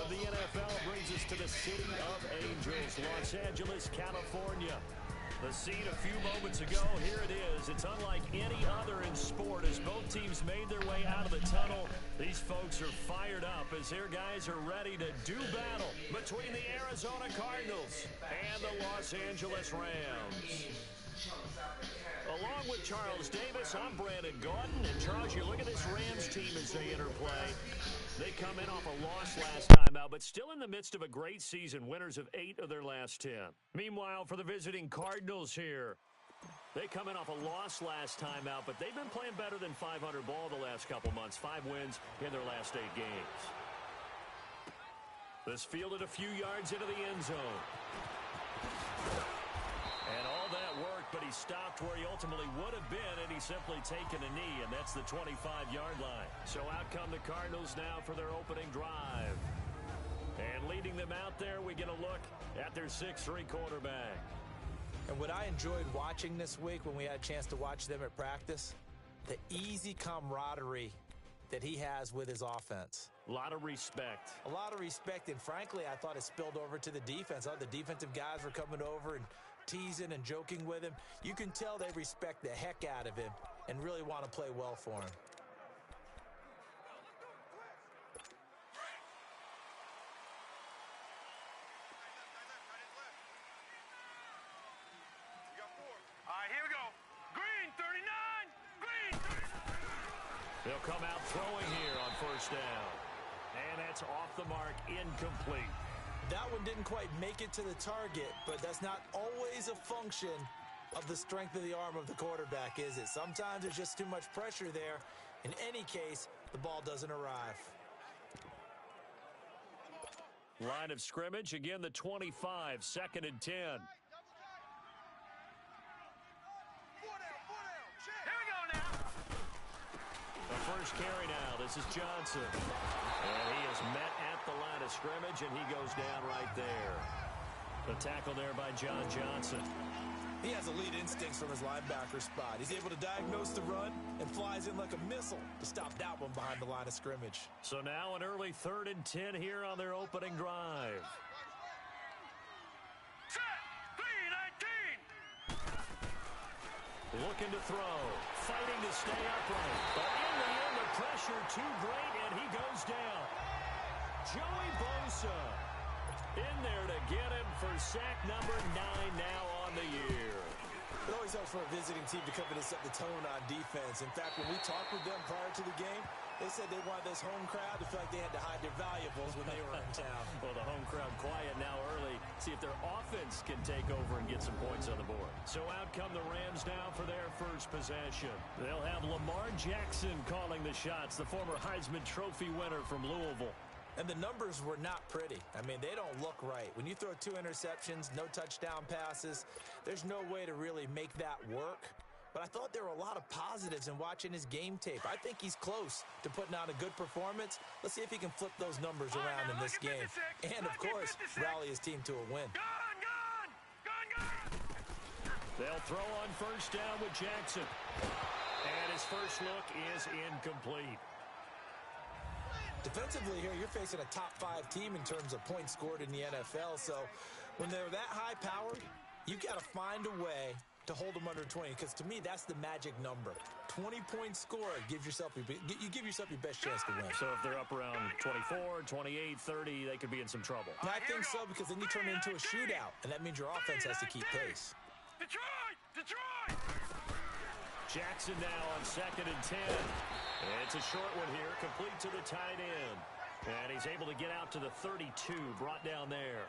of the NFL brings us to the City of Angels, Los Angeles, California. The scene a few moments ago, here it is. It's unlike any other in sport as both teams made their way out of the tunnel. These folks are fired up as their guys are ready to do battle between the Arizona Cardinals and the Los Angeles Rams. Along with Charles Davis, I'm Brandon Gaudin. And Charles, you look at this Rams team as they interplay. They come in off a loss last time out, but still in the midst of a great season, winners of 8 of their last 10. Meanwhile, for the visiting Cardinals here, they come in off a loss last time out, but they've been playing better than 500 ball the last couple months. 5 wins in their last 8 games. This fielded a few yards into the end zone. And all that worked, but he stopped where he ultimately would have been, and he's simply taken a knee, and that's the 25-yard line. So out come the Cardinals now for their opening drive. And leading them out there, we get a look at their 6'3" quarterback. And what I enjoyed watching this week when we had a chance to watch them at practice, the easy camaraderie that he has with his offense. A lot of respect. A lot of respect, and frankly, I thought it spilled over to the defense. The defensive guys were coming over and teasing and joking with him. You can tell they respect the heck out of him and really want to play well for him. All right, here we go. Green 39, green 39. They'll come out throwing here on first down. And that's off the mark, incomplete. That one didn't quite make it to the target, but that's not always a function of the strength of the arm of the quarterback, is it? Sometimes there's just too much pressure there. In any case, the ball doesn't arrive. Line of scrimmage, again the 25, 2nd and 10. Here we go now. The first carry now, this is Johnson. And he is met at the line of scrimmage, and he goes down right there. The tackle there by John Johnson. He has elite instincts from his linebacker spot. He's able to diagnose the run and flies in like a missile to stop that one behind the line of scrimmage. So now an early 3rd and 10 here on their opening drive. Set, 3-19. Looking to throw, fighting to stay upright. But in the end, the pressure too great, and he goes down. Joey Bosa in there to get him for sack number 9 now on the year. It always helps for a visiting team to come in and set the tone on defense. In fact, when we talked with them prior to the game, they said they wanted this home crowd to feel like they had to hide their valuables when they were in town. Well, the home crowd quiet now early. See if their offense can take over and get some points on the board. So out come the Rams now for their first possession. They'll have Lamar Jackson calling the shots, the former Heisman Trophy winner from Louisville. And the numbers were not pretty. I mean, they don't look right. When you throw 2 interceptions, no touchdown passes, there's no way to really make that work. But I thought there were a lot of positives in watching his game tape. I think he's close to putting out a good performance. Let's see if he can flip those numbers around in this game. And, of course, rally his team to a win. Gone. They'll throw on first down with Jackson. And his first look is incomplete. Defensively here, you're facing a top 5 team in terms of points scored in the NFL. So when they're that high powered, you've got to find a way to hold them under 20, because to me, that's the magic number. 20 points scored gives yourself your best chance to win. So if they're up around 24, 28, 30, they could be in some trouble. And I think so, because then you turn it into a shootout, and that means your offense has to keep pace. Detroit! Jackson now on 2nd and 10. It's a short one here, complete to the tight end. And he's able to get out to the 32, brought down there.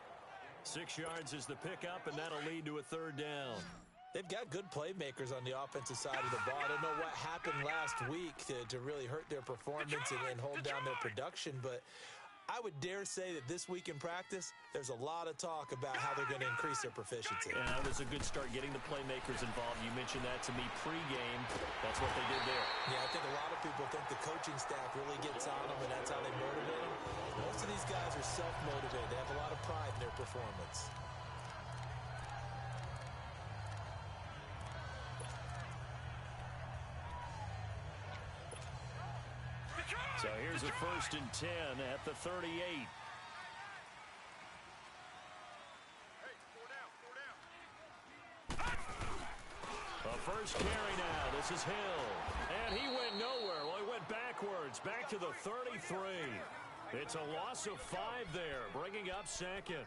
6 yards is the pickup, and that'll lead to a 3rd down. They've got good playmakers on the offensive side of the ball. I don't know what happened last week to really hurt their performance and hold down their production, but I would dare say that this week in practice, there's a lot of talk about how they're going to increase their proficiency. And that was a good start, getting the playmakers involved. You mentioned that to me pregame. That's what they did there. Yeah, I think a lot of people think the coaching staff really gets on them, and that's how they motivate them. Most of these guys are self-motivated. They have a lot of pride in their performance. So here's a 1st and 10 at the 38. First carry now. This is Hill. And he went nowhere. Well, he went backwards. Back to the 33. It's a loss of 5 there, bringing up second.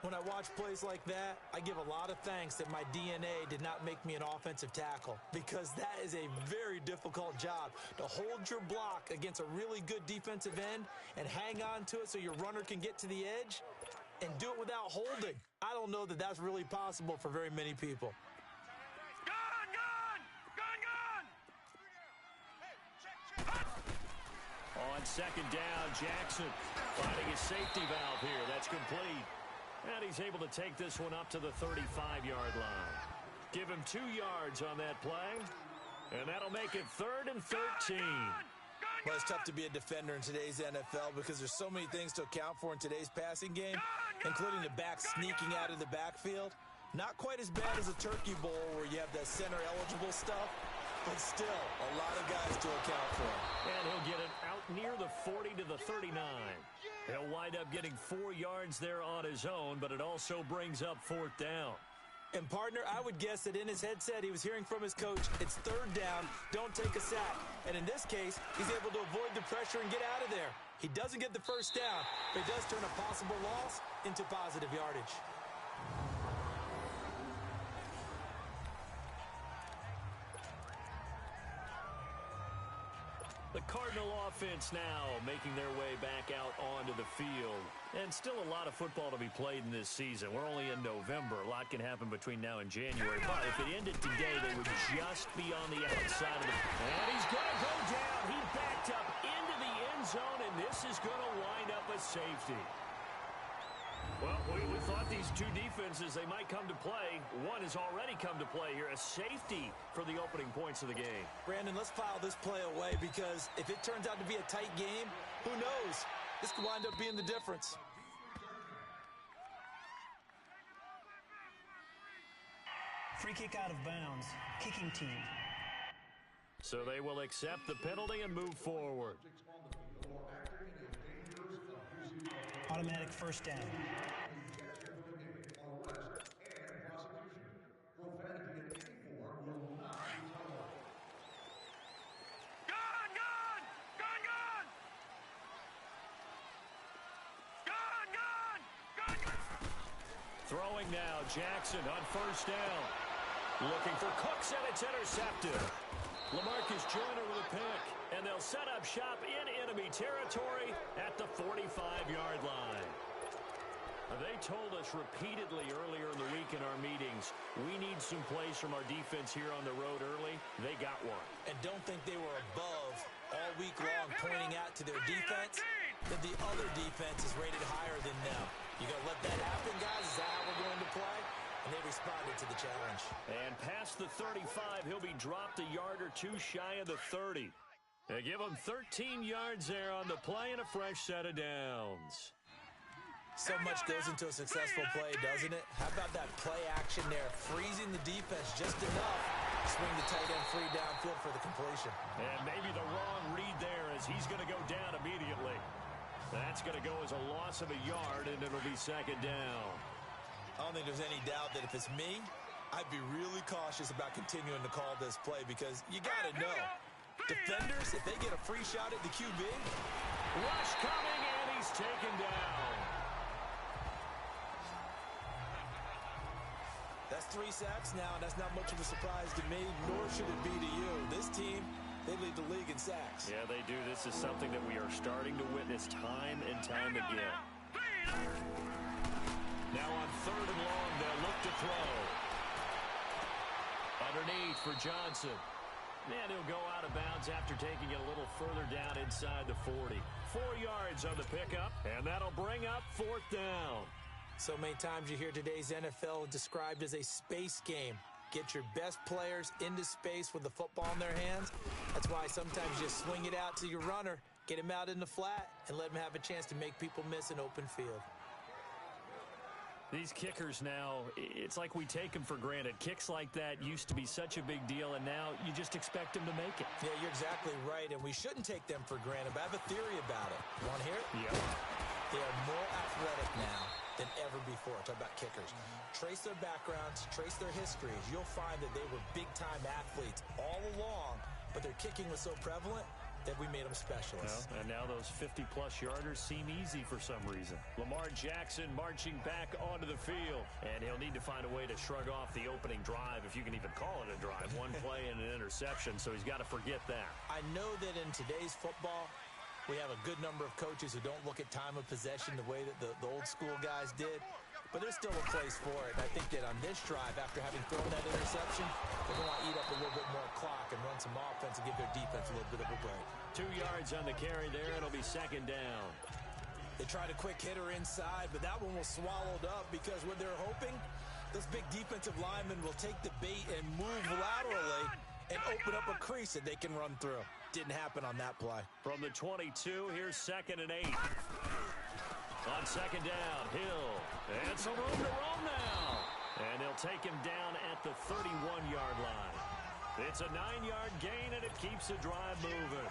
When I watch plays like that, I give a lot of thanks that my DNA did not make me an offensive tackle, because that is a very difficult job, to hold your block against a really good defensive end and hang on to it so your runner can get to the edge and do it without holding. I don't know that that's really possible for very many people. On second down, Jackson finding his safety valve here. That's complete. And he's able to take this one up to the 35-yard line. Give him 2 yards on that play. And that'll make it 3rd and 13. Well, it's tough to be a defender in today's NFL because there's so many things to account for in today's passing game, including the back sneaking out of the backfield. Not quite as bad as a turkey bowl where you have that center-eligible stuff, but still a lot of guys to account for. And he'll get it out near the 40 to the 39. He'll wind up getting 4 yards there on his own, but it also brings up 4th down. And, partner, I would guess that in his headset he was hearing from his coach, it's 3rd down, don't take a sack. And in this case, he's able to avoid the pressure and get out of there. He doesn't get the first down, but he does turn a possible loss into positive yardage. The Cardinal offense now making their way back out onto the field. And still a lot of football to be played in this season. We're only in November. A lot can happen between now and January. But if it ended today, they would just be on the outside of the... And he's going to go down. He backed up into the end zone, and this is going to wind up a safety. Well, we thought these two defenses, they might come to play. One has already come to play here, a safety for the opening points of the game. Brandon, let's file this play away because if it turns out to be a tight game, who knows? This could wind up being the difference. Free kick out of bounds. Kicking team. So they will accept the penalty and move forward. Automatic first down. Throwing now, Jackson on first down. Looking for Cooks, and it's intercepted. LaMarcus Joyner with a pick, and they'll set up shop in enemy territory at the 45-yard line. They told us repeatedly earlier in the week in our meetings, we need some plays from our defense here on the road early. They got one. And don't think they were above all week long pointing out to their defense that the other defense is rated higher than them. You going to let that happen, guys? Is that how we're going to play? And they responded to the challenge. And past the 35, he'll be dropped a yard or two shy of the 30. They give him 13 yards there on the play and a fresh set of downs. So much goes into a successful play, doesn't it? How about that play action there, freezing the defense just enough to swing the tight end free downfield for the completion. And maybe the wrong read there as he's going to go down immediately. That's going to go as a loss of a yard, and it'll be second down. I don't think there's any doubt that if it's me, I'd be really cautious about continuing to call this play because you got to know, defenders, if they get a free shot at the QB, rush coming, and he's taken down. That's 3 sacks now, and that's not much of a surprise to me, nor should it be to you. This team, they lead the league in sacks. Yeah, they do. This is something that we are starting to witness time and time again. Now on 3rd and long, they'll look to throw. Underneath for Johnson. And he'll go out of bounds after taking it a little further down inside the 40. 4 yards on the pickup, and that'll bring up 4th down. So many times you hear today's NFL described as a space game. Get your best players into space with the football in their hands. That's why sometimes you just swing it out to your runner, get him out in the flat, and let him have a chance to make people miss an open field. These kickers now, it's like we take them for granted. Kicks like that used to be such a big deal, and now you just expect them to make it. Yeah, you're exactly right, and we shouldn't take them for granted, but I have a theory about it. You want to hear it? Yeah. They are more athletic now than ever before. Talk about kickers. trace their backgrounds, trace their histories, you'll find that they were big-time athletes all along, but their kicking was so prevalent that we made them specialists. Well, and now those 50-plus yarders seem easy for some reason. Lamar Jackson marching back onto the field, and he'll need to find a way to shrug off the opening drive, if you can even call it a drive. One play and an interception, so he's got to forget that. I know that in today's football, we have a good number of coaches who don't look at time of possession the way that the old school guys did. But there's still a place for it. And I think that on this drive, after having thrown that interception, they're going to eat up a little bit more clock and run some offense and give their defense a little bit of a break. 2 yards on the carry there. It'll be second down. They tried a quick hitter inside, but that one was swallowed up because what they're hoping, those big defensive linemen will take the bait and move laterally and open up a crease that they can run through. Didn't happen on that play. From the 22, here's 2nd and 8. On second down, Hill. And some room to roam now. And they'll take him down at the 31-yard line. It's a 9-yard gain, and it keeps the drive moving.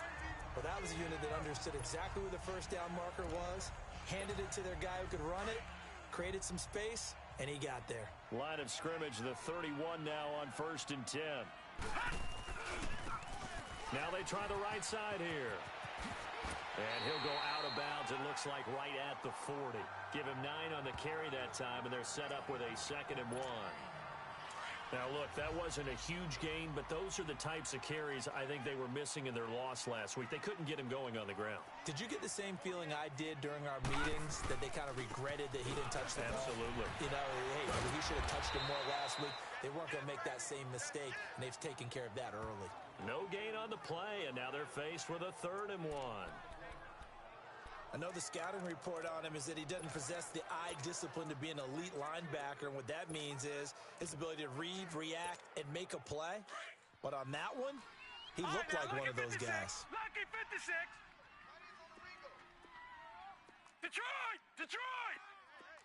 Well, that was a unit that understood exactly where the first down marker was, handed it to their guy who could run it, created some space, and he got there. Line of scrimmage, the 31 now on 1st and 10. Now they try the right side here. And he'll go out of bounds, it looks like right at the 40. Give him 9 on the carry that time, and they're set up with a 2nd and 1. Now, look, that wasn't a huge gain, but those are the types of carries I think they were missing in their loss last week. They couldn't get him going on the ground. Did you get the same feeling I did during our meetings, that they kind of regretted that he didn't touch the ball? Absolutely. You know, hey, he should have touched him more last week. They weren't going to make that same mistake, and they've taken care of that early. No gain on the play, and now they're faced with a 3rd and 1. I know the scouting report on him is that he doesn't possess the eye discipline to be an elite linebacker, and what that means is his ability to read, react, and make a play. But on that one, he looked like one of those guys. Lucky 56. Detroit! Detroit!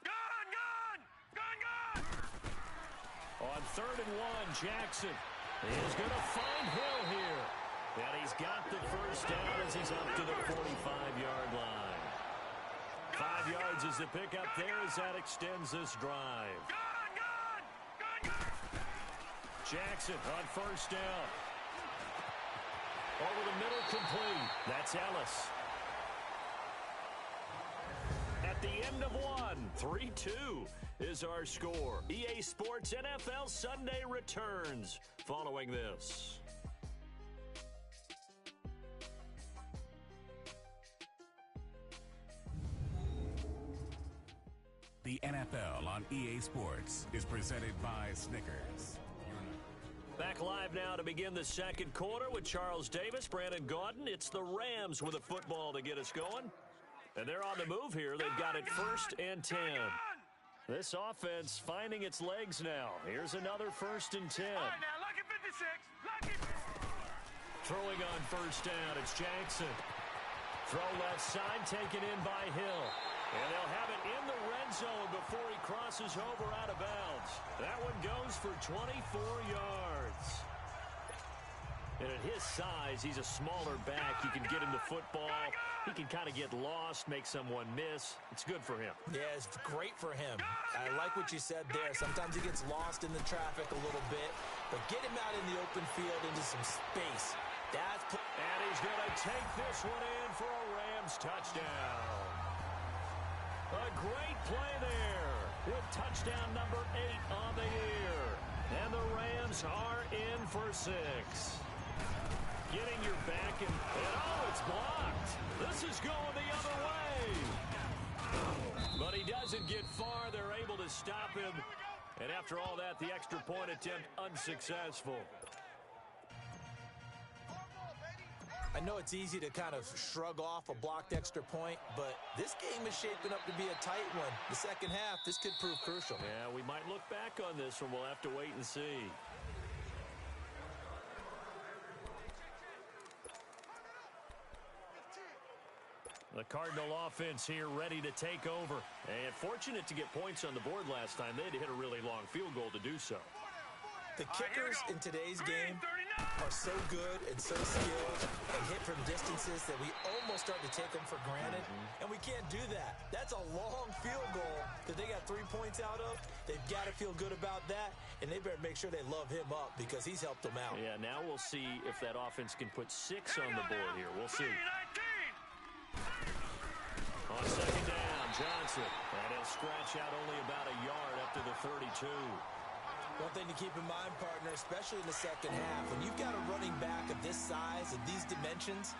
Gone! Gone! Gone! Gone! On 3rd and 1, Jackson is going to find Hill here. And he's got the first down as he's up to the 45-yard line. 5 yards is the pickup there as that extends this drive. Gone! Gone! Gone! Gone! Jackson on 1st down. Over the middle, complete. That's Ellis. At the end of one, 3-2 is our score. EA Sports NFL Sunday returns following this. The NFL on EA Sports is presented by Snickers. Back live now to begin the second quarter with Charles Davis, Brandon Gaudin. It's the Rams with a football to get us going. And they're on the move here. They've got it 1st and 10. This offense finding its legs now. Here's another 1st and 10. All right, now, lucky 56. Lucky. Throwing on 1st down, it's Jackson. Throw left side, taken in by Hill. And they'll have it in the red zone before he crosses over out of bounds. That one goes for 24 yards. And at his size, he's a smaller back. You can get him the football. He can kind of get lost, make someone miss. It's good for him. Yeah, it's great for him. I like what you said there. Sometimes he gets lost in the traffic a little bit, but get him out in the open field into some space. And he's going to take this one in for a Rams touchdown. A great play there with touchdown number 8 on the year. And the Rams are in for 6. Getting your back and oh, it's blocked. This is going the other way. But he doesn't get far. They're able to stop him. And after all that, the extra point attempt unsuccessful. I know it's easy to kind of shrug off a blocked extra point, but this game is shaping up to be a tight one. The second half, this could prove crucial. Yeah, we might look back on this one. We'll have to wait and see. The Cardinal offense here ready to take over. And fortunate to get points on the board last time. They had to hit a really long field goal to do so. The kickers in today's game are so good and so skilled and hit from distances that we almost start to take them for granted, and we can't do that. That's a long field goal, that they got 3 points out of, they've got to feel good about that, and they better make sure they love him up because he's helped them out. Yeah, now we'll see if that offense can put 6 on the board here. We'll see. On second down, Johnson. And he'll scratch out only about a yard up to the 32. One thing to keep in mind, partner, especially in the second half, when you've got a running back of this size, of these dimensions,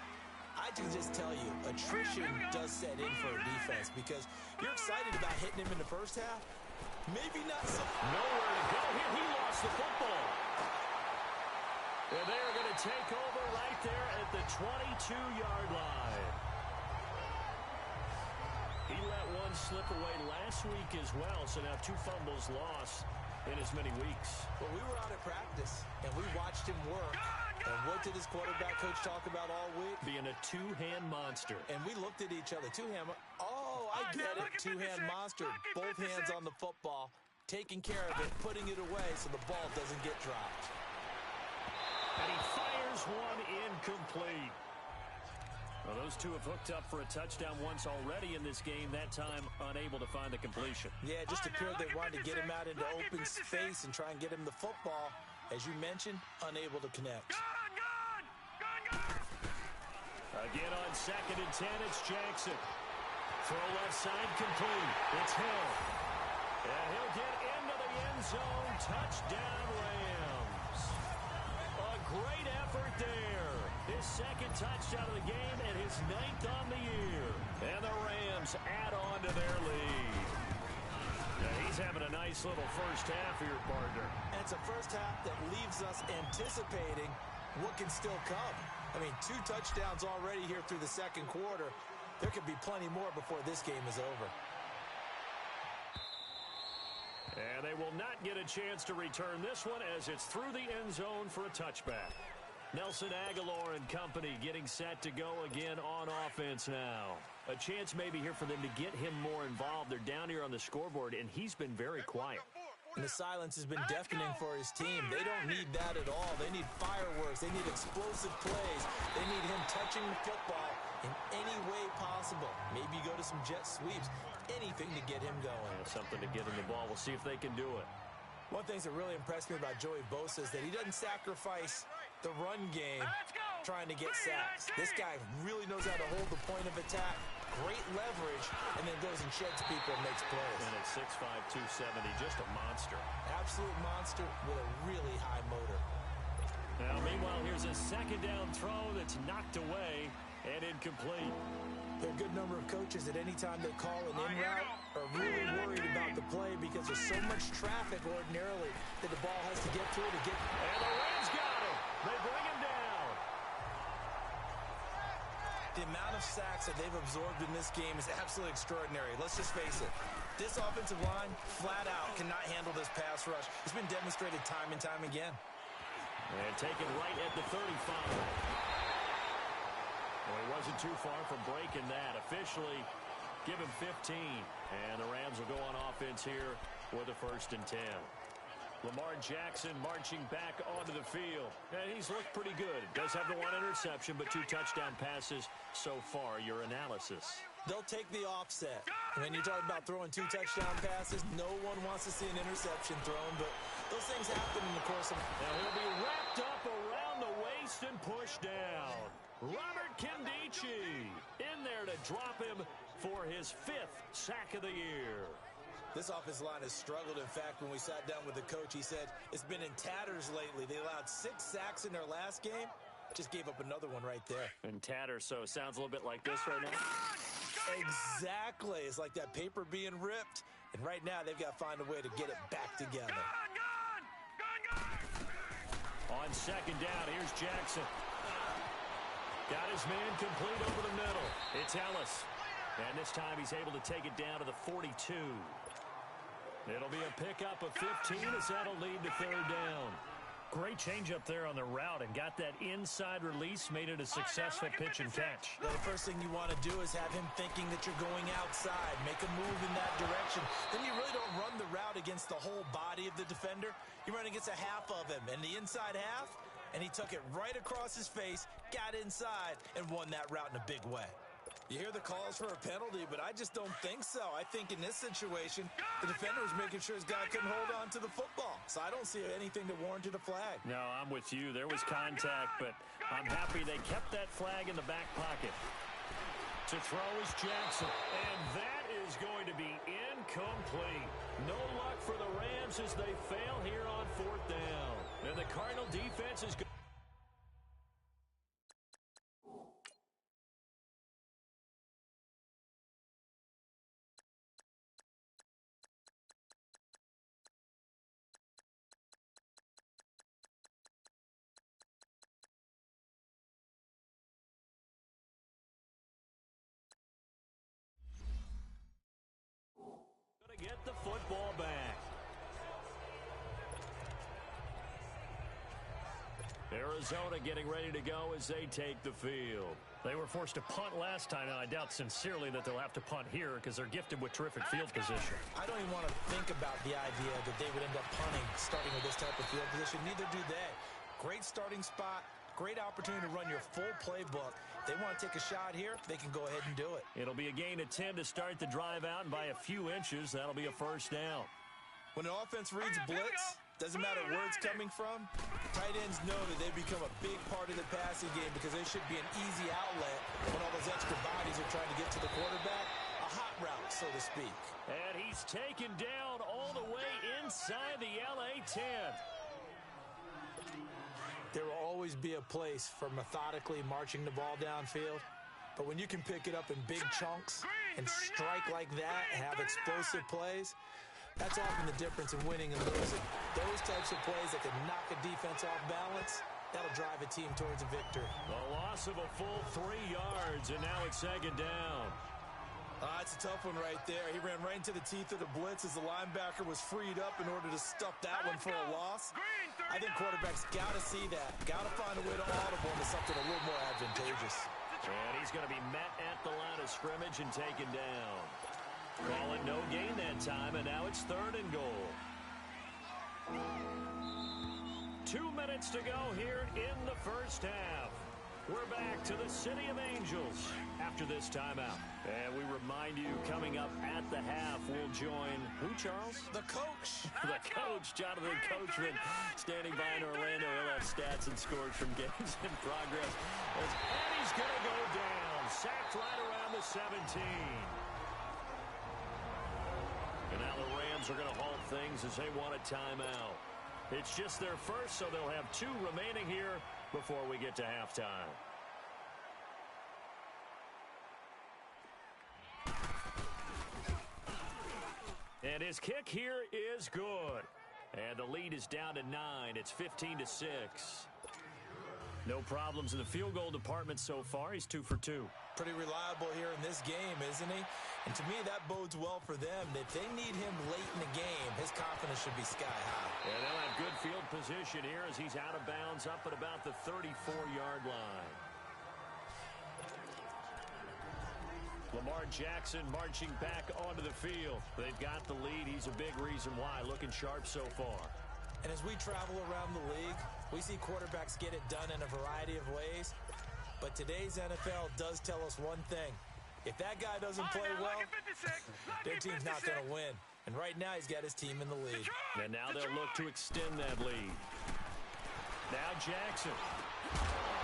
I can just tell you, attrition does set in for a defense because you're excited about hitting him in the first half. Maybe not so. Nowhere to go here. He lost the football. And they're going to take over right there at the 22-yard line. He let one slip away last week as well, so now 2 fumbles lost in as many weeks. Well, we were out at practice, and we watched him work. And what did his quarterback coach talk about all week? Being a 2-hand monster. And we looked at each other. 2-hand. Oh, I get it. 2-hand monster. Both hands on the football, taking care of it, putting it away so the ball doesn't get dropped. And he fires one incomplete. Well, those two have hooked up for a touchdown once already in this game, that time unable to find the completion. Yeah, it just appeared they wanted to get him out into open space and try and get him the football. As you mentioned, unable to connect. Again on second and 10, it's Jackson. Throw left side complete. It's Hill. And he'll get into the end zone. Touchdown, Rams. A great effort there. His second touchdown of the game and his 9th on the year. And the Rams add on to their lead. Now he's having a nice little first half here, partner. And it's a first half that leaves us anticipating what can still come. I mean, 2 touchdowns already here through the second quarter. There could be plenty more before this game is over. And they will not get a chance to return this one as it's through the end zone for a touchback. Nelson Aguilar and company getting set to go again on offense now. A chance maybe here for them to get him more involved. They're down here on the scoreboard, and he's been very quiet. And the silence has been deafening for his team. They don't need that at all. They need fireworks. They need explosive plays. They need him touching the football in any way possible. Maybe go to some jet sweeps. Anything to get him going. Yeah, something to get him the ball. We'll see if they can do it. One thing that really impressed me about Joey Bosa is that he doesn't sacrifice the run game trying to get sacks. This guy really knows how to hold the point of attack, great leverage, and then goes and sheds people and makes plays. And at 6'5", 270, just a monster. Absolute monster with a really high motor. Now, meanwhile, here's a second down throw that's knocked away and incomplete. There are a good number of coaches at any time they call an in route are really worried about the play because there's so much traffic ordinarily that the ball has to get through to get. And the Rams got him. They bring him down. The amount of sacks that they've absorbed in this game is absolutely extraordinary. Let's just face it. This offensive line, flat out, cannot handle this pass rush. It's been demonstrated time and time again. And taken right at the 35. Well, he wasn't too far from breaking that. Officially, give him 15. And the Rams will go on offense here with a 1st and 10. Lamar Jackson marching back onto the field. And he's looked pretty good. Does have the 1 interception, but 2 touchdown passes so far. Your analysis? They'll take the offset. When you talk about throwing 2 touchdown passes, no one wants to see an interception thrown, but those things happen in the course of... Now he'll be wrapped up around the waist and pushed down. Robert Kindici in there to drop him for his 5th sack of the year. This offensive line has struggled. In fact, when we sat down with the coach, he said it's been in tatters lately. They allowed 6 sacks in their last game. Just gave up another one right there. In tatters, so it sounds a little bit like this right now. Exactly. It's like that paper being ripped. And right now, they've got to find a way to get it back together. On second down, here's Jackson. Got his man complete over the middle. It's Ellis. And this time he's able to take it down to the 42. It'll be a pickup of 15 as that'll lead to 3rd down. Great change up there on the route and got that inside release, made it a successful pitch and catch. Well, the first thing you want to do is have him thinking that you're going outside, make a move in that direction. Then you really don't run the route against the whole body of the defender. You run against a half of him, and the inside half, and he took it right across his face, got inside, and won that route in a big way. You hear the calls for a penalty, but I just don't think so. I think in this situation, the defender was making sure his guy couldn't hold on to the football. So I don't see anything that warranted a flag. No, I'm with you. There was contact, but I'm happy they kept that flag in the back pocket. To throw is Jackson, and that is going to be incomplete. No luck for the Rams as they fail here on 4th down. And the Cardinal defense is good. Get the football back. Arizona getting ready to go as they take the field. They were forced to punt last time, and I doubt sincerely that they'll have to punt here because they're gifted with terrific field position. I don't even want to think about the idea that they would end up punting starting with this type of field position. Neither do they. Great starting spot. Great opportunity to run your full playbook. If they want to take a shot here, they can go ahead and do it. It'll be a gain of 10 to start the drive out, and by a few inches, that'll be a first down. When an offense reads blitz, doesn't matter where it's coming from, tight ends know that they become a big part of the passing game because they should be an easy outlet when all those extra bodies are trying to get to the quarterback. A hot route, so to speak. And he's taken down all the way inside the LA 10. There will always be a place for methodically marching the ball downfield. But when you can pick it up in big chunks and strike like that and have explosive plays, that's often the difference in winning and losing. Those types of plays that can knock a defense off balance, that'll drive a team towards a victory. The loss of a full 3 yards, and now it's 2nd down. It's a tough one right there. He ran right into the teeth of the blitz as the linebacker was freed up in order to stuff that one for a loss. I think quarterbacks got to see that. Got to find a way to audible into something a little more advantageous. And he's going to be met at the line of scrimmage and taken down. Call it no gain that time, and now it's 3rd and goal. 2 minutes to go here in the first half. We're back to the City of Angels after this timeout. And we remind you, coming up at the half, we'll join who, Charles? The coach. The coach, Jonathan Coachman, standing by in Orlando. He'll have stats and scores from games in progress. And he's going to go down. Sacked right around the 17. And now the Rams are going to halt things as they want a timeout. It's just their first, so they'll have 2 remaining here before we get to halftime. And his kick here is good. And the lead is down to 9. It's 15-6. No problems in the field goal department so far. He's 2 for 2. Pretty reliable here in this game, isn't he? And to me, that bodes well for them. If they need him late in the game, his confidence should be sky high. And they'll have good field position here as he's out of bounds up at about the 34-yard line. Lamar Jackson marching back onto the field. They've got the lead. He's a big reason why. Looking sharp so far. And as we travel around the league, we see quarterbacks get it done in a variety of ways. But today's NFL does tell us one thing. If that guy doesn't play well, their team's not going to win. And right now, he's got his team in the lead. And now they'll look to extend that lead. Now Jackson.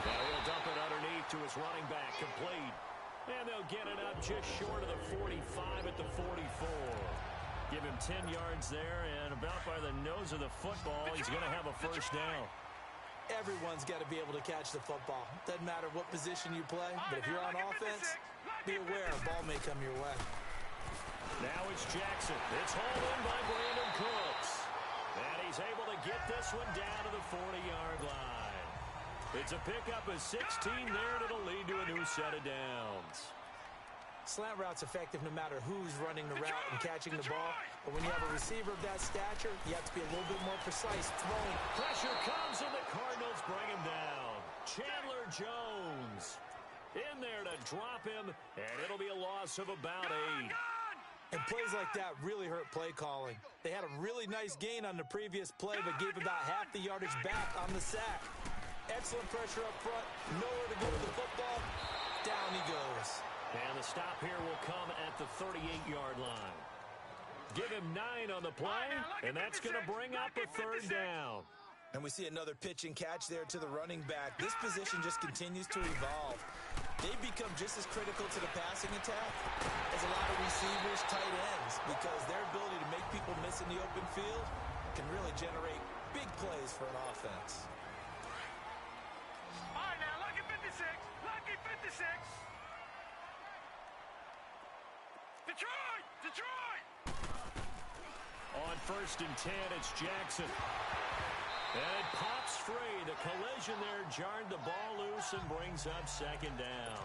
Now he'll dump it underneath to his running back, complete. And they'll get it up just short of the 45 at the 44. Give him 10 yards there, and about by the nose of the football, he's going to have a first down. Everyone's got to be able to catch the football. Doesn't matter what position you play, but if you're on offense, be aware a ball may come your way. Now it's Jackson. It's hauled in by Brandon Cooks. And he's able to get this one down to the 40-yard line. It's a pickup of 16 there, and it'll lead to a new set of downs. Slant route's effective no matter who's running the route and catching the ball. But when you have a receiver of that stature, you have to be a little bit more precise throwing. Pressure comes, and the Cardinals bring him down. Chandler Jones in there to drop him, and it'll be a loss of about 8. And plays like that really hurt play calling. They had a really nice gain on the previous play, but gave about half the yardage back on the sack. Excellent pressure up front. Nowhere to go with the football. Down he goes. And the stop here will come at the 38-yard line. Give him 9 on the play, and that's going to bring up a third down. And we see another pitch and catch there to the running back. This position just continues to evolve. They become just as critical to the passing attack as a lot of receivers, tight ends, because their ability to make people miss in the open field can really generate big plays for an offense. All right, now, lucky 56. Lucky 56. Detroit! Detroit! On 1st and 10, it's Jackson. And it pops free. The collision there jarred the ball loose and brings up 2nd down.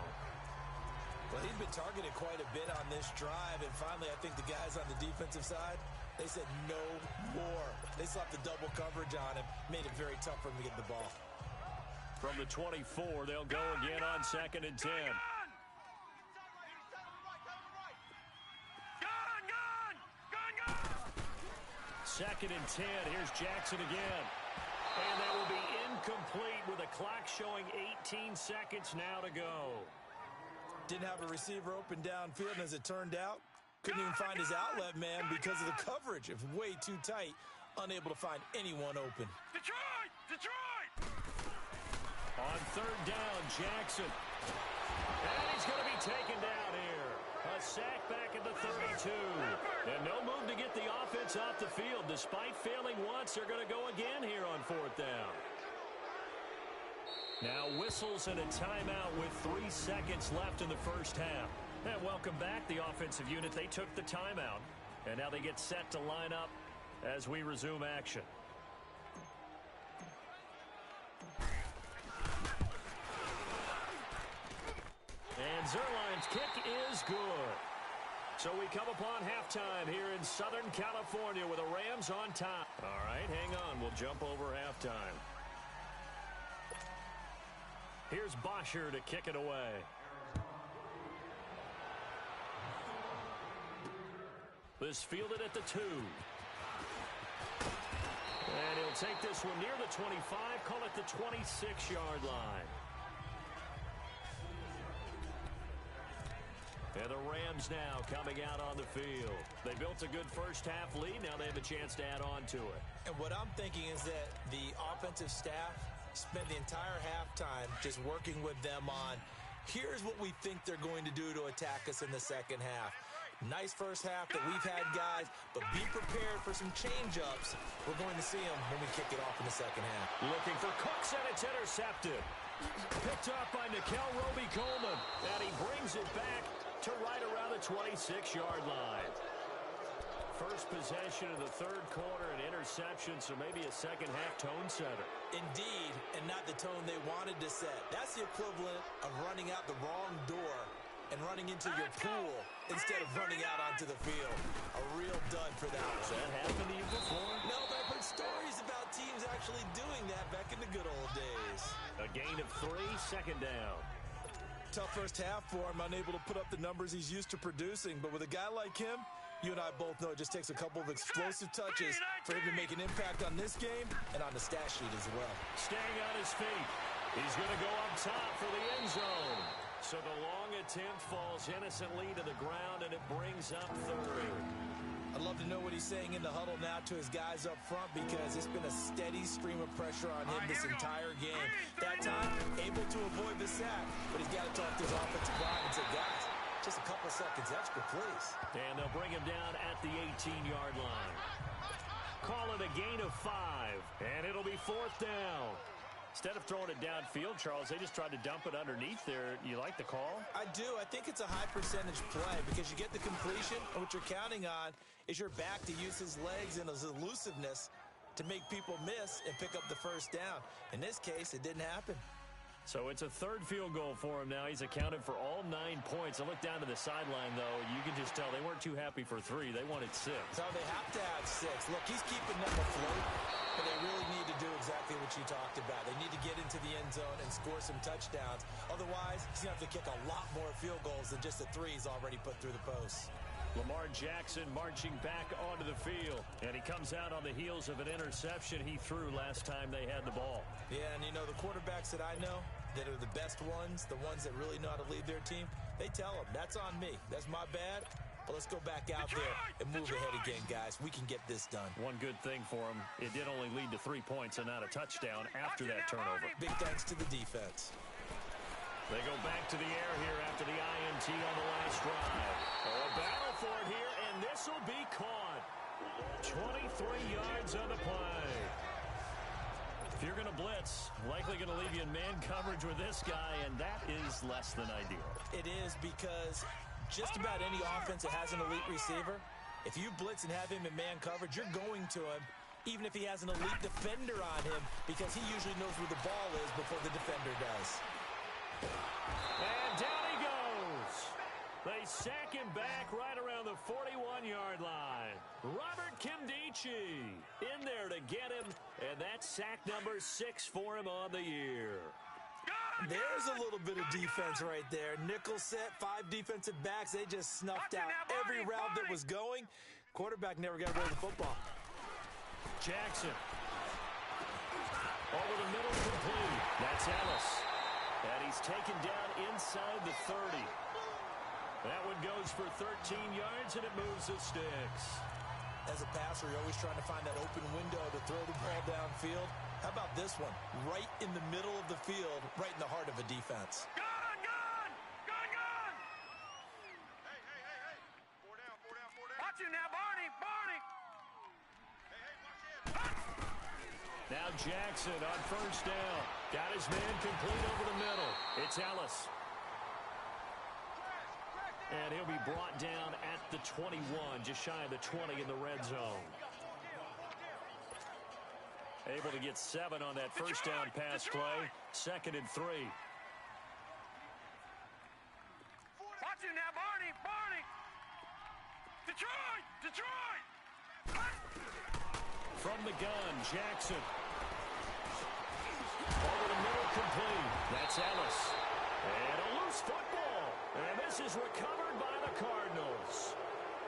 Well, he's been targeted quite a bit on this drive, and finally I think the guys on the defensive side, they said no more. They slapped the double coverage on him, made it very tough for him to get the ball. From the 24, they'll go again on 2nd and 10. Second and 10. Here's Jackson again. And that will be incomplete with a clock showing 18 seconds now to go. Didn't have a receiver open downfield, and as it turned out, couldn't even find his outlet man because of the coverage. It was way too tight, unable to find anyone open. Detroit! Detroit! On 3rd down, Jackson. And he's going to be taken down here. A sack back at the 32. And no move to get the offense off the field. Despite failing once, they're going to go again here on 4th down. Now whistles and a timeout with 3 seconds left in the first half. And welcome back, the offensive unit. They took the timeout. And now they get set to line up as we resume action. And Zerline's kick is good. So we come upon halftime here in Southern California with the Rams on top. All right, hang on. We'll jump over halftime. Here's Bosher to kick it away. This fielded at the 2. And he'll take this one near the 25, call it the 26-yard line. And the Rams now coming out on the field. They built a good first half lead. Now they have a chance to add on to it. And what I'm thinking is that the offensive staff spent the entire halftime just working with them on, here's what we think they're going to do to attack us in the second half. Nice first half that we've had, guys, but be prepared for some change-ups. We're going to see them when we kick it off in the second half. Looking for Cooks, and it's intercepted. Picked up by Nikel Roby-Coleman, and he brings it back to right around the 26-yard line. First possession of the third quarter, an interception, so maybe a second-half tone setter. Indeed, and not the tone they wanted to set. That's the equivalent of running out the wrong door and running into your pool instead of running out onto the field. A real dud for that one. Has that happened to you before? No, but I've heard stories about teams actually doing that back in the good old days. A gain of 3, 2nd down. Tough first half for him, unable to put up the numbers he's used to producing. But with a guy like him, you and I both know it just takes a couple of explosive touches for him to make an impact on this game and on the stat sheet as well. Staying on his feet. He's going to go up top for the end zone. So the long attempt falls innocently to the ground, and it brings up 3rd. I'd love to know what he's saying in the huddle now to his guys up front, because it's been a steady stream of pressure on him this entire game. That time, able to avoid the sack, but he's got to talk to his offensive line and say, guys, just a couple seconds extra, please. And they'll bring him down at the 18-yard line. Call it a gain of 5, and it'll be 4th down. Instead of throwing it downfield, Charles, they just tried to dump it underneath there. You like the call? I do. I think it's a high percentage play because you get the completion, and what you're counting on is your back to use his legs and his elusiveness to make people miss and pick up the first down. In this case, it didn't happen. So it's a 3rd field goal for him now. He's accounted for all 9 points. I look down to the sideline, though. You can just tell they weren't too happy for 3. They wanted 6. So they have to have 6. Look, he's keeping them afloat, but they really need to do exactly what you talked about. They need to get into the end zone and score some touchdowns. Otherwise, he's going to have to kick a lot more field goals than just the 3 he's already put through the post. Lamar Jackson marching back onto the field. And he comes out on the heels of an interception he threw last time they had the ball. Yeah, and you know, the quarterbacks that I know, that are the best ones, the ones that really know how to lead their team, they tell them, that's on me. That's my bad. But let's go back out there and move ahead again, guys. We can get this done. One good thing for them, it did only lead to 3 points and not a touchdown after that turnover. Big thanks to the defense. They go back to the air here after the INT on the last drive. Oh, a battle for it here, and this will be caught. 23 yards on the play. If you're going to blitz, likely going to leave you in man coverage with this guy, and that is less than ideal. It is, because just about any offense that has an elite receiver, if you blitz and have him in man coverage, you're going to him, even if he has an elite defender on him, because he usually knows where the ball is before the defender does. And down he goes. They sack him back right around the 41-yard line. Robert Kimdichie in there to get him, and that's sack number 6 for him on the year. There's a little bit of defense right there. Nickel set, 5 defensive backs. They just snuffed out every route that was going. Quarterback never got rid of the football. Jackson. Over the middle, complete. That's Ellis. And he's taken down inside the 30. That one goes for 13 yards, and it moves the sticks. As a passer, you're always trying to find that open window to throw the ball downfield. How about this one? Right in the middle of the field, right in the heart of a defense. Gun! Hey. 4 down. Watch it now, Barney. Now Jackson on first down. Got his man complete over the middle. It's Ellis. And he'll be brought down at the 21, just shy of the 20 in the red zone. Able to get 7 on that first down pass play. 2nd and 3. Watch it now, Barney. Detroit. From the gun, Jackson. Over the middle, complete. That's Ellis. And a loose football. And this is recovered by the Cardinals.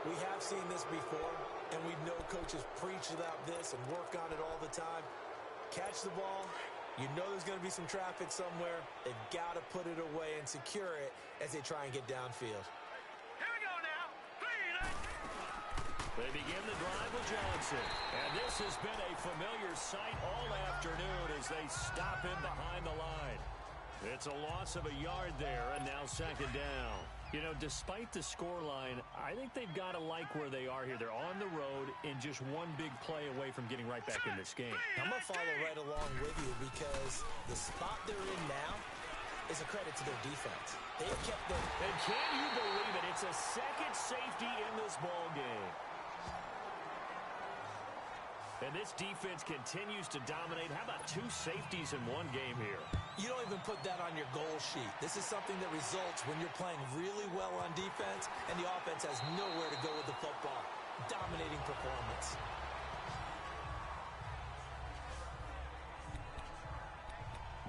We have seen this before, and we know coaches preach about this and work on it all the time. Catch the ball. You know there's going to be some traffic somewhere. They've got to put it away and secure it as they try and get downfield. Here we go now. 3. They begin the drive with Johnson. And this has been a familiar sight all afternoon as they stop him behind the line. It's a loss of a yard there, and now 2nd down. You know, despite the scoreline, I think they've got to like where they are here. They're on the road and just one big play away from getting right back in this game. I'm going to follow right along with you because the spot they're in now is a credit to their defense. They have kept them. And can you believe it? It's a second safety in this ball game. And this defense continues to dominate. How about 2 safeties in one game here? You don't even put that on your goal sheet. This is something that results when you're playing really well on defense and the offense has nowhere to go with the football. Dominating performance.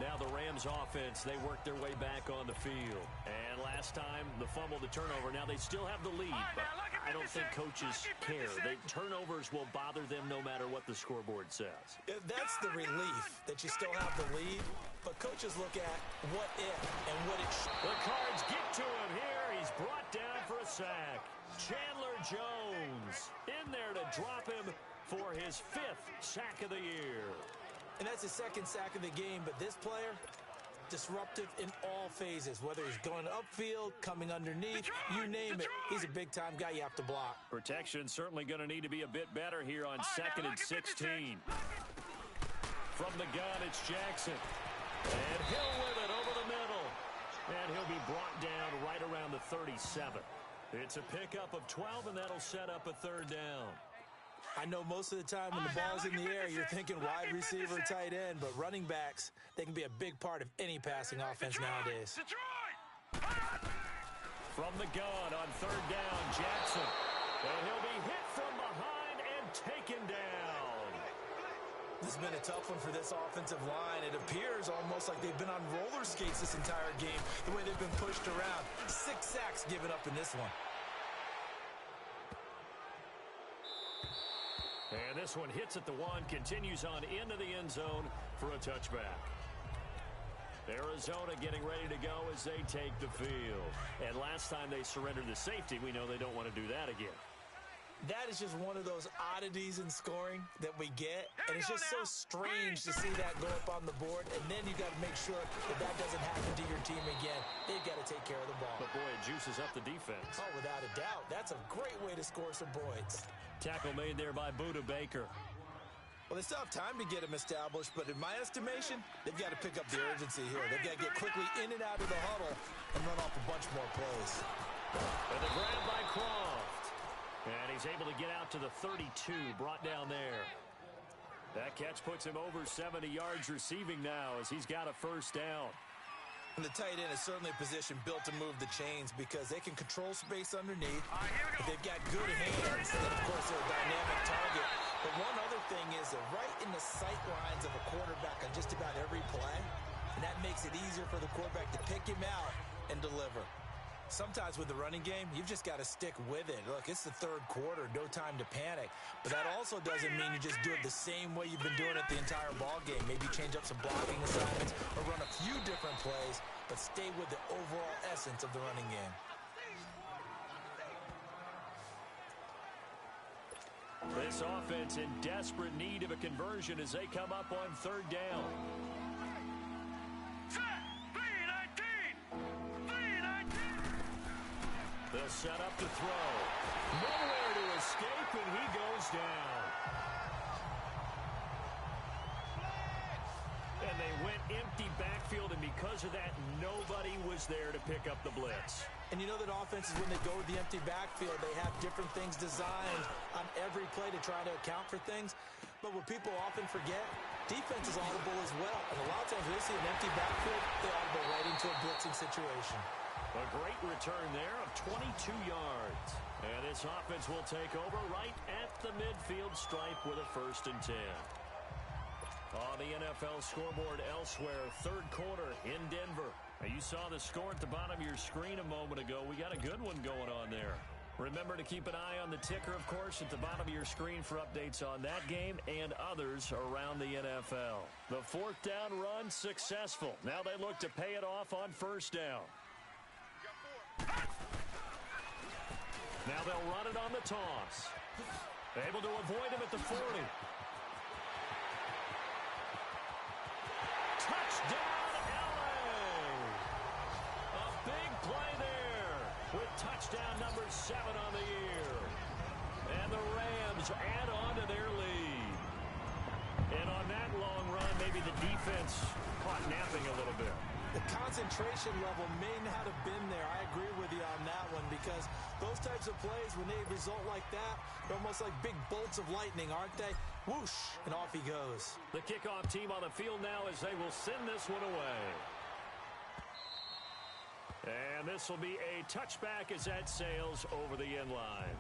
Now the Rams offense, they work their way back on the field. And last time, the fumble, the turnover. Now they still have the lead, but I don't think coaches care. Turnovers will bother them no matter what the scoreboard says. That's the relief that you still have the lead, but coaches look at what if and what it should. The Cards get to him here. He's brought down for a sack. Chandler Jones in there to drop him for his 5th sack of the year. And that's his 2nd sack of the game, but this player, disruptive in all phases, whether he's going upfield, coming underneath, you name it. He's a big-time guy you have to block. Protection certainly going to need to be a bit better here on 2nd and 16. From the gun, it's Jackson. And Hill with it over the middle. And he'll be brought down right around the 37. It's a pickup of 12, and that'll set up a 3rd down. I know most of the time when the ball's in the air, you're thinking wide receiver, tight end, but running backs, they can be a big part of any passing offense nowadays. From the gun on 3rd down, Jackson. And he'll be hit from behind and taken down. This has been a tough one for this offensive line. It appears almost like they've been on roller skates this entire game, the way they've been pushed around. 6 sacks given up in this one. And this one hits at the 1, continues on into the end zone for a touchback. Arizona getting ready to go as they take the field. And last time they surrendered the safety, we know they don't want to do that again. That is just one of those oddities in scoring that we get. And it's just so strange to see that go up on the board. And then you got to make sure that that doesn't happen to your team again. They've got to take care of the ball. But, boy, it juices up the defense. Oh, without a doubt. That's a great way to score some points. Tackle made there by Buda Baker. Well, they still have time to get him established, but in my estimation, they've got to pick up the urgency here. They've got to get quickly in and out of the huddle and run off a bunch more plays. And the grab by Croft. And he's able to get out to the 32, brought down there. That catch puts him over 70 yards receiving now as he's got a first down. And the tight end is certainly a position built to move the chains because they can control space underneath. But they've got good hands, and of course they're a dynamic target. But one other thing is they're right in the sight lines of a quarterback on just about every play. And that makes it easier for the quarterback to pick him out and deliver. Sometimes with the running game, you've just got to stick with it. Look, it's the third quarter, no time to panic. But that also doesn't mean you just do it the same way you've been doing it the entire ball game. Maybe change up some blocking assignments or run a few different plays, but stay with the overall essence of the running game. This offense in desperate need of a conversion as they come up on third down. They'll set up to throw. Nowhere to escape, and he goes down. And they went empty backfield, and because of that, nobody was there to pick up the blitz. And you know that offenses, when they go with the empty backfield, they have different things designed on every play to try to account for things. But what people often forget, defense is audible as well. And a lot of times when they see an empty backfield, they audible right into a blitzing situation. A great return there of 22 yards. And this offense will take over right at the midfield stripe with a 1st and 10. On the NFL scoreboard elsewhere, third quarter in Denver. Now, you saw the score at the bottom of your screen a moment ago. We got a good one going on there. Remember to keep an eye on the ticker, of course, at the bottom of your screen for updates on that game and others around the NFL. The 4th down run successful. Now they look to pay it off on 1st down. Now they'll run it on the toss. Able to avoid him at the 40. Touchdown, LA! A big play there with touchdown number 7 on the year. And the Rams add on to their lead. And on that long run, maybe the defense caught napping a little bit. The concentration level may not have been there. I agree with you on that one because those types of plays, when they result like that, they're almost like big bolts of lightning, aren't they? Whoosh, and off he goes. The kickoff team on the field now as they will send this one away. And this will be a touchback as that sails over the end line.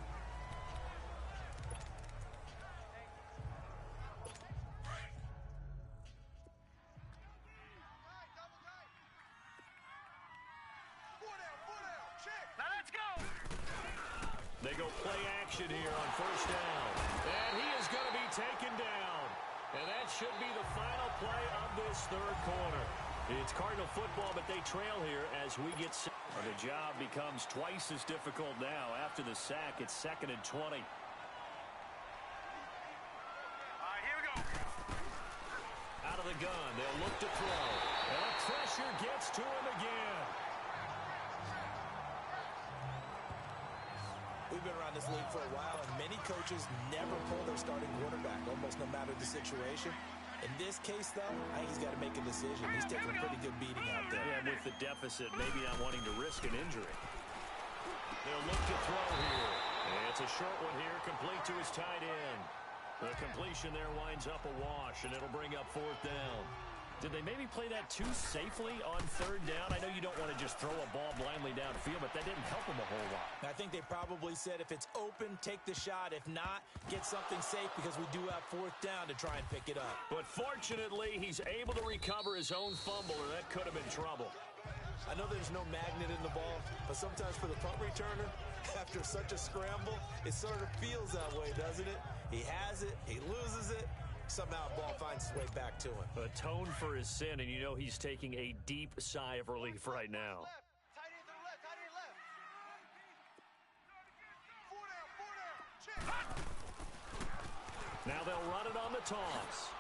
They go play action here on 1st down. And he is going to be taken down. And that should be the final play of this third quarter. It's Cardinal football, but they trail here as we get set. The job becomes twice as difficult now. After the sack, it's 2nd and 20. All right, here we go. Out of the gun, they'll look to throw. And the pressure gets to him again. We've been around this league for a while, and many coaches never pull their starting quarterback, almost no matter the situation. In this case, though, I think he's got to make a decision. He's taking a pretty good beating out there. Yeah, with the deficit, maybe not wanting to risk an injury. They'll look to throw here. And it's a short one here, complete to his tight end. The completion there winds up a wash, and it'll bring up 4th down. Did they maybe play that too safely on 3rd down? I know you don't want to just throw a ball blindly downfield, but that didn't help them a whole lot. I think they probably said if it's open, take the shot. If not, get something safe because we do have 4th down to try and pick it up. But fortunately, he's able to recover his own fumble, or that could have been trouble. I know there's no magnet in the ball, but sometimes for the punt returner, after such a scramble, it sort of feels that way, doesn't it? He has it, he loses it, somehow the ball finds its way back to him. Atone for his sin, and you know he's taking a deep sigh of relief right now. Now they'll run it on the toss.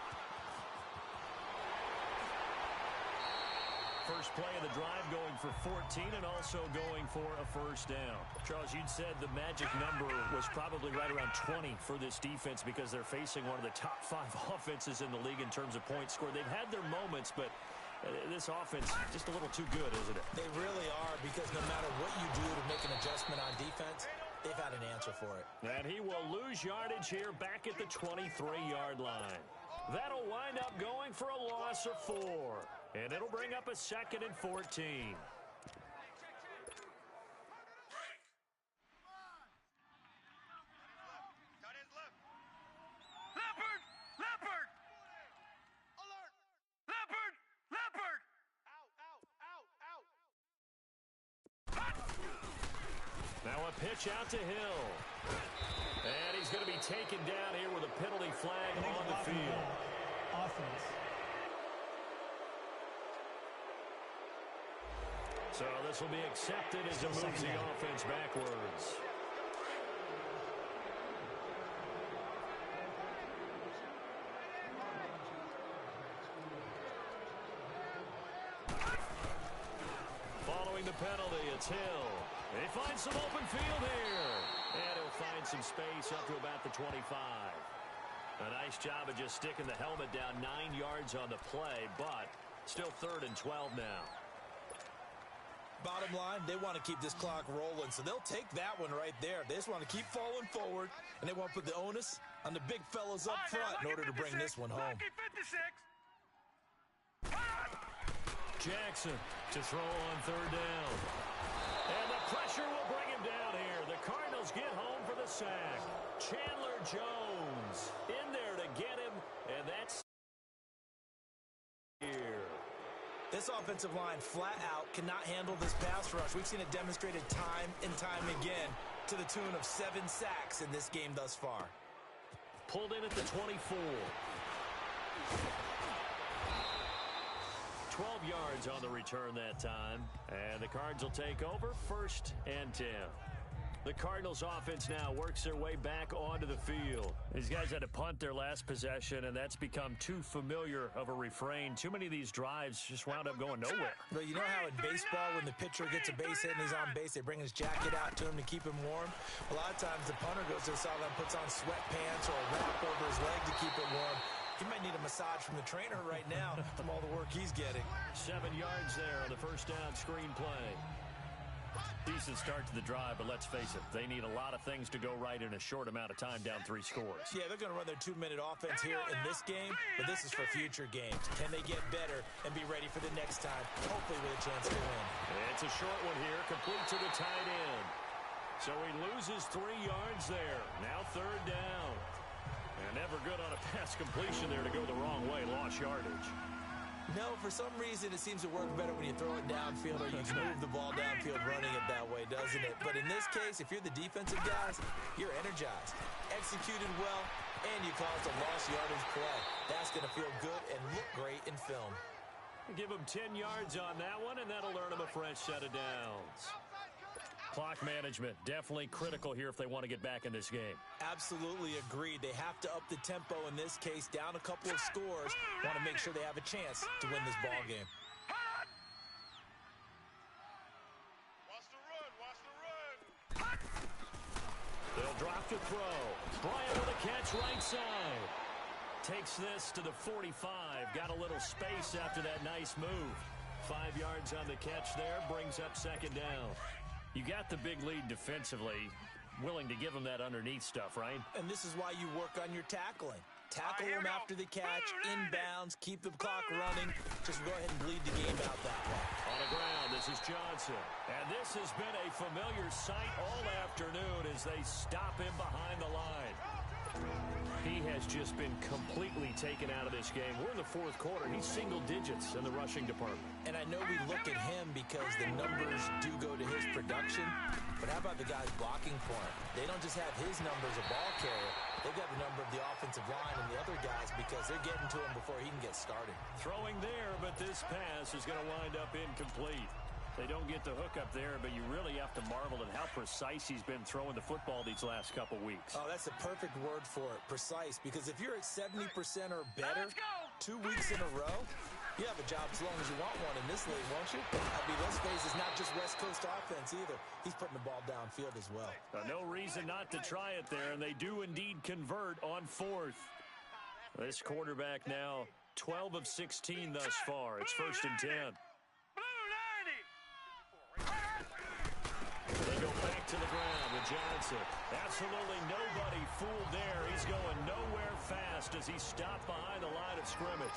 First play of the drive going for 14 and also going for a first down. Charles, you'd said the magic number was probably right around 20 for this defense because they're facing one of the top 5 offenses in the league in terms of points scored. They've had their moments, but this offense just a little too good, isn't it? They really are, because no matter what you do to make an adjustment on defense, they've had an answer for it. And he will lose yardage here back at the 23-yard line. That'll wind up going for a loss of 4. And it'll bring up a 2nd and 14. Now a pitch out to Hill. And he's going to be taken down here with a penalty flag on the field. Offense. So this will be accepted as it moves the offense backwards. Following the penalty, it's Hill. He finds some open field here. And he'll find some space up to about the 25. A nice job of just sticking the helmet down 9 yards on the play, but still 3rd and 12 now. Bottom line, they want to keep this clock rolling, so they'll take that one right there. They just want to keep falling forward, and they want to put the onus on the big fellas up front in order to bring this one home. Jackson to throw on 3rd down. And the pressure will bring him down here. The Cardinals get home for the sack. Chandler Jones in there to get him, and that's here. This offensive line flat out cannot handle this pass rush. We've seen it demonstrated time and time again to the tune of 7 sacks in this game thus far. Pulled in at the 24. 12 yards on the return that time. And the Cards will take over 1st and 10. The Cardinals offense now works their way back onto the field. These guys had to punt their last possession, and that's become too familiar of a refrain. Too many of these drives just wound up going nowhere. Well, you know how in baseball, when the pitcher gets a base hit and he's on base, they bring his jacket out to him to keep him warm? A lot of times the punter goes to the sideline, puts on sweatpants or a wrap over his leg to keep it warm. He might need a massage from the trainer right now from all the work he's getting. 7 yards there on the first down screen play. Decent start to the drive, but let's face it, they need a lot of things to go right in a short amount of time down 3 scores. Yeah, they're going to run their 2-minute offense here in this game, but this is for future games. Can they get better and be ready for the next time, hopefully with a chance to win? It's a short one here, complete to the tight end. So he loses 3 yards there. Now 3rd down. And never good on a pass completion there to go the wrong way, lost yardage. No, for some reason it seems to work better when you throw it downfield or you move the ball downfield running it that way, doesn't it? But in this case, if you're the defensive guys, you're energized, executed well, and you caused a lost yardage play. That's going to feel good and look great in film. Give them 10 yards on that one, and that'll earn them a fresh set of downs. Clock management, definitely critical here if they want to get back in this game. Absolutely agreed. They have to up the tempo in this case, down a couple of scores. Want to make sure they have a chance to win this ball game. Watch the run. They'll drop to throw. Bryant with a catch right side. Takes this to the 45. Got a little space after that nice move. 5 yards on the catch there. Brings up 2nd down. You got the big lead defensively. Willing to give them that underneath stuff, right? And this is why you work on your tackling. Tackle them after the catch, inbounds, keep the clock running. Just go ahead and bleed the game out that way. On the ground, this is Johnson. And this has been a familiar sight all afternoon as they stop him behind the line. He has just been completely taken out of this game. We're in the 4th quarter. He's single digits in the rushing department. And I know we look at him because the numbers do go to his production, But how about the guys blocking for him? They don't just have his number as a ball carrier. They've got the number of the offensive line and the other guys because they're getting to him before he can get started. Throwing there, but this pass is going to wind up incomplete. They don't get the hook up there, but you really have to marvel at how precise he's been throwing the football these last couple weeks. Oh, that's the perfect word for it, precise, because if you're at 70% or better 2 weeks in a row, you have a job as long as you want one in this league, won't you? I mean, let's face it, it's not just West Coast offense either. He's putting the ball downfield as well. No reason not to try it there, and they do indeed convert on fourth. This quarterback now 12 of 16 thus far. It's 1st and 10. They go back to the ground with Johnson. Absolutely nobody fooled there. He's going nowhere fast as he stopped behind the line of scrimmage.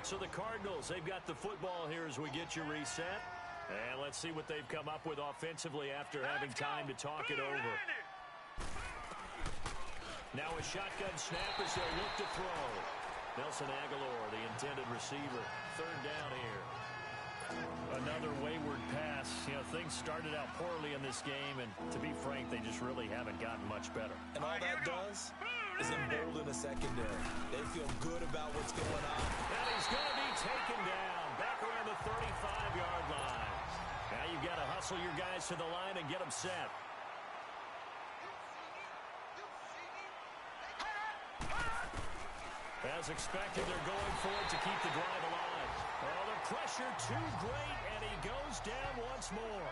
So the Cardinals, they've got the football here as we get you reset. And let's see what they've come up with offensively after having time to talk it over. Now a shotgun snap as they'll look to throw. Nelson Aguilar, the intended receiver. 3rd down here. Another wayward pass. You know, things started out poorly in this game, and to be frank, they just really haven't gotten much better. And all that does is embolden a secondary. They feel good about what's going on. And he's going to be taken down back around the 35-yard line. Now you've got to hustle your guys to the line and get them set. As expected, they're going for it to keep the drive alive. Oh, the pressure too great, and he goes down once more.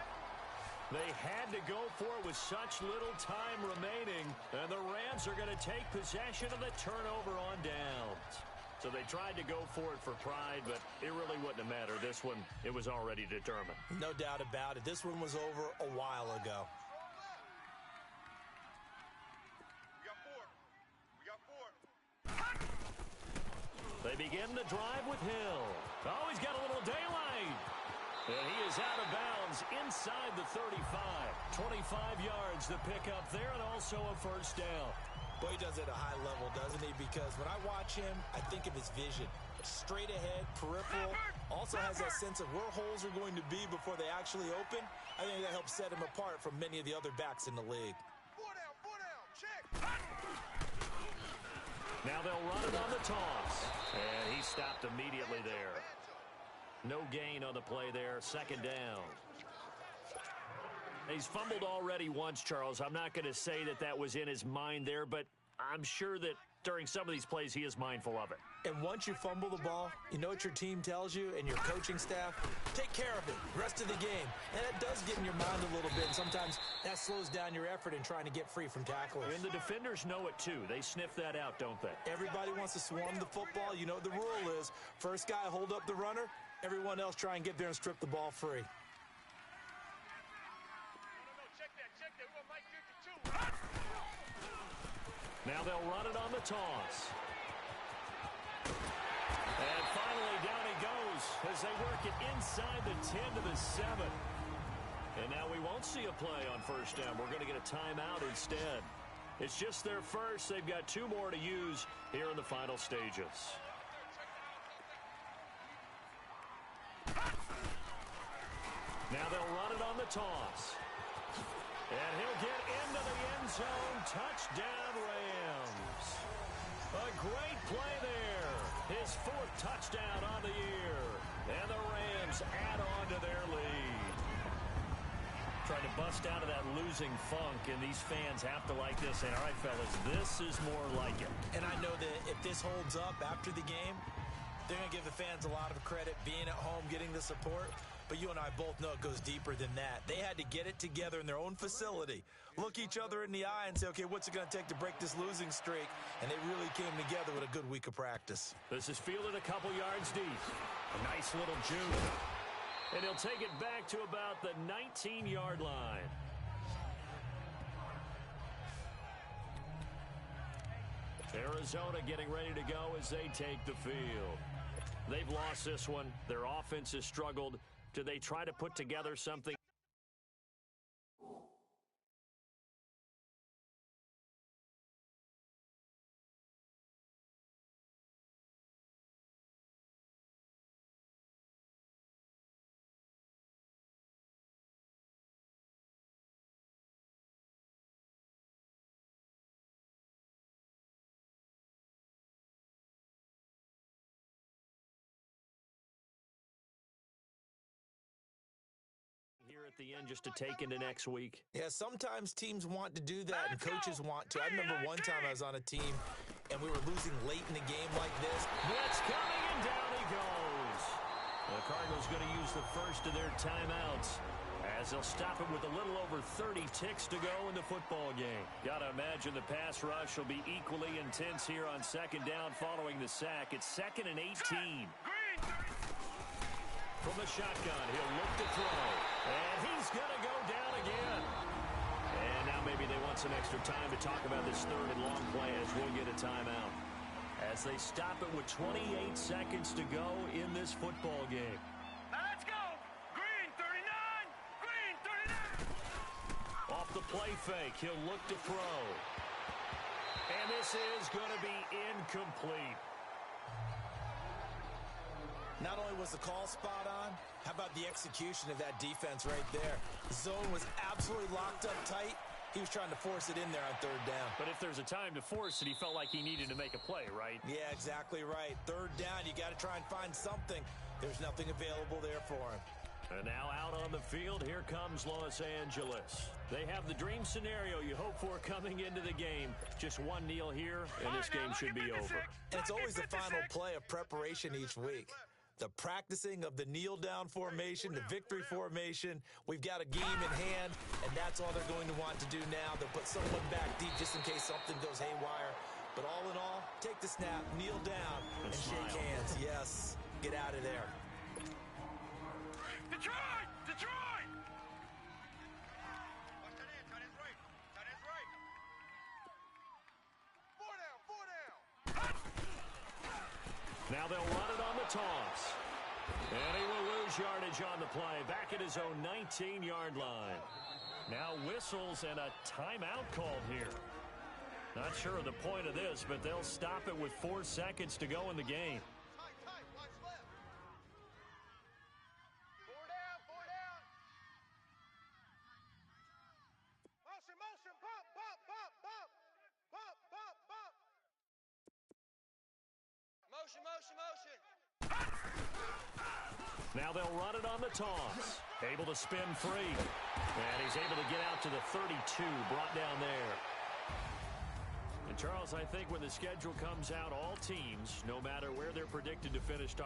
They had to go for it with such little time remaining, and the Rams are going to take possession of the turnover on downs. So they tried to go for it for pride, but it really wouldn't have mattered. This one, it was already determined. No doubt about it. This one was over a while ago. They begin the drive with Hill. Oh, he's got a little daylight. And he is out of bounds inside the 35. 25 yards to pick up there, and also a 1st down. Boy, he does it at a high level, doesn't he? Because when I watch him, I think of his vision. Straight ahead, peripheral. Also has that sense of where holes are going to be before they actually open. I think that helps set him apart from many of the other backs in the league. Check. Now they'll run it on the toss. And he stopped immediately there. No gain on the play there. 2nd down. He's fumbled already once, Charles. I'm not going to say that that was in his mind there, but I'm sure that during some of these plays he is mindful of it. And once you fumble the ball, you know what your team tells you and your coaching staff? Take care of it rest of the game. And it does get in your mind a little bit. And sometimes that slows down your effort in trying to get free from tacklers. And the defenders know it too. They sniff that out, don't they? Everybody wants to swarm the football. You know what the rule is. First guy hold up the runner. Everyone else try and get there and strip the ball free. Now they'll run it on the toss. And finally, down he goes as they work it inside the 10 to the 7. And now we won't see a play on 1st down. We're going to get a timeout instead. It's just their first. They've got 2 more to use here in the final stages. Now they'll run it on the toss. And he'll get into the end zone. Touchdown, Rams. A great play there. His 4th touchdown on the year. And the Rams add on to their lead. Trying to bust out of that losing funk, and these fans have to like this. And all right, fellas, this is more like it. And I know that if this holds up after the game, they're going to give the fans a lot of credit being at home, getting the support. But you and I both know it goes deeper than that. They had to get it together in their own facility, look each other in the eye and say, okay, what's it going to take to break this losing streak? And they really came together with a good week of practice. This is fielded a couple yards deep. A nice little juke. And he'll take it back to about the 19-yard line. Arizona getting ready to go as they take the field. They've lost this one. Their offense has struggled. Do they try to put together something? at the end just to take into next week. Yeah, sometimes teams want to do that and coaches want to. I remember one time I was on a team and we were losing late in the game like this. Blitz coming and down he goes. The Cardinals going to use the first of their timeouts as they'll stop it with a little over 30 ticks to go in the football game. Got to imagine the pass rush will be equally intense here on second down following the sack. It's 2nd and 18. From the shotgun, he'll look to throw. And he's going to go down again. And now maybe they want some extra time to talk about this 3rd and long play as we'll get a timeout. As they stop it with 28 seconds to go in this football game. Now let's go. Green 39. Green 39. Off the play fake, he'll look to throw. And this is going to be incomplete. Not only was the call spot on, how about the execution of that defense right there? The zone was absolutely locked up tight. He was trying to force it in there on 3rd down. But if there's a time to force it, he felt like he needed to make a play, right? Yeah, exactly right. 3rd down, you got to try and find something. There's nothing available there for him. And now out on the field, here comes Los Angeles. They have the dream scenario you hope for coming into the game. Just one kneel here, and this game should be over. And it's always the final play of preparation each week. The practicing of the kneel-down formation, the victory formation. We've got a game in hand, and that's all they're going to want to do now. They'll put someone back deep just in case something goes haywire. But all in all, take the snap, kneel down, and shake hands. Yes, get out of there. Detroit! Detroit! Now they'll run it on the toss. And he will lose yardage on the play. Back at his own 19-yard line. Now whistles and a timeout called here. Not sure of the point of this, but they'll stop it with 4 seconds to go in the game. Now they'll run it on the toss. Able to spin free. And he's able to get out to the 32, brought down there. And Charles, I think when the schedule comes out, all teams, no matter where they're predicted to finish,